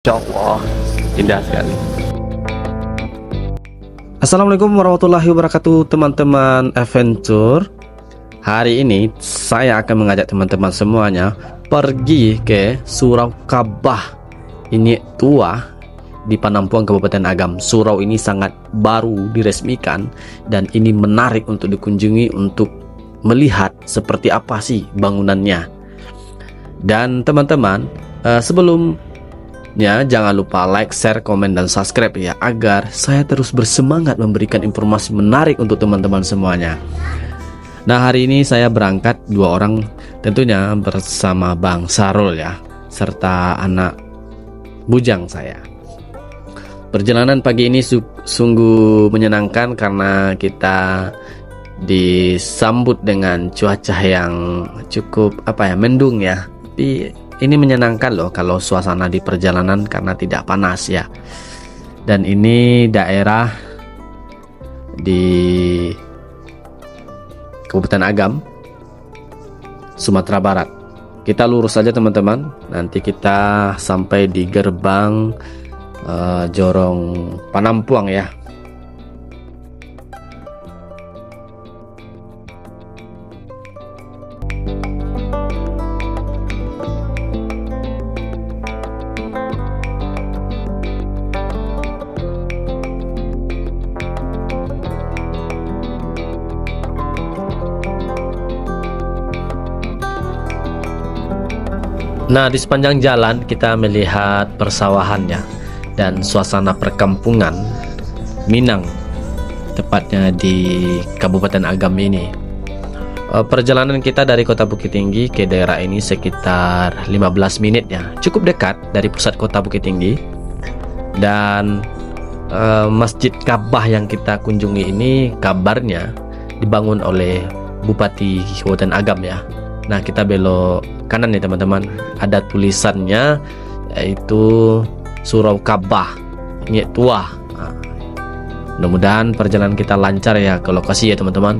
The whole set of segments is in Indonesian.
Insya Allah indah sekali. Assalamualaikum warahmatullahi wabarakatuh, teman-teman adventure. Hari ini saya akan mengajak teman-teman semuanya pergi ke Surau Kabah ini tua di Panampuang, Kabupaten Agam. Surau ini sangat baru diresmikan dan ini menarik untuk dikunjungi, untuk melihat seperti apa sih bangunannya. Dan teman-teman, sebelumnya jangan lupa like, share, komen, dan subscribe ya, agar saya terus bersemangat memberikan informasi menarik untuk teman-teman semuanya. Nah, hari ini saya berangkat 2 orang tentunya bersama Bang Sarul ya, serta anak bujang saya. Perjalanan pagi ini sungguh menyenangkan karena kita disambut dengan cuaca yang cukup mendung ya. Tapi ini menyenangkan loh kalau suasana di perjalanan karena tidak panas ya. Dan ini daerah di Kabupaten Agam, Sumatera Barat. Kita lurus saja teman-teman. Nanti kita sampai di gerbang Jorong Panampuang ya. Nah, di sepanjang jalan kita melihat persawahannya dan suasana perkampungan Minang, tepatnya di Kabupaten Agam ini. Perjalanan kita dari Kota Bukit Tinggi ke daerah ini sekitar 15 menit ya, cukup dekat dari pusat Kota Bukit Tinggi. Dan Masjid Kabah yang kita kunjungi ini kabarnya dibangun oleh Bupati Kabupaten Agam ya. Nah, kita belok kanan nih teman-teman, ada tulisannya yaitu Surau Kabah ini tua. Nah, mudah-mudahan perjalanan kita lancar ya ke lokasi ya teman-teman.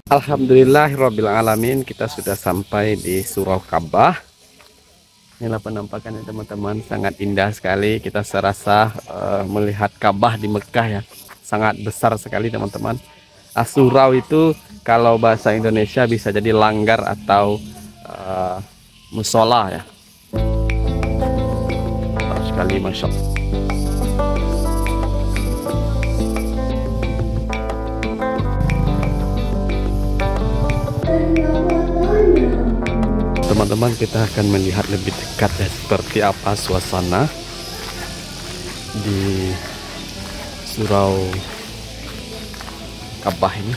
Alhamdulillahirrabbilalamin, kita sudah sampai di Surau Kabah. Inilah penampakannya teman-teman, sangat indah sekali. Kita serasa melihat Kabah di Mekah ya, sangat besar sekali teman-teman. Surau itu kalau bahasa Indonesia bisa jadi langgar atau musola ya. Besar sekali, Masya Allah. Teman-teman, kita akan melihat lebih dekat ya seperti apa suasana di Surau Kabah ini.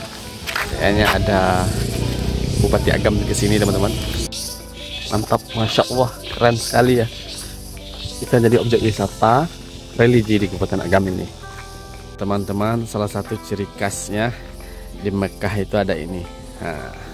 Kayaknya ada Bupati Agam di sini teman-teman. Mantap, Masya Allah, keren sekali ya. Kita jadi objek wisata religi di Kabupaten Agam ini teman-teman. Salah satu ciri khasnya di Mekah itu ada ini. Nah,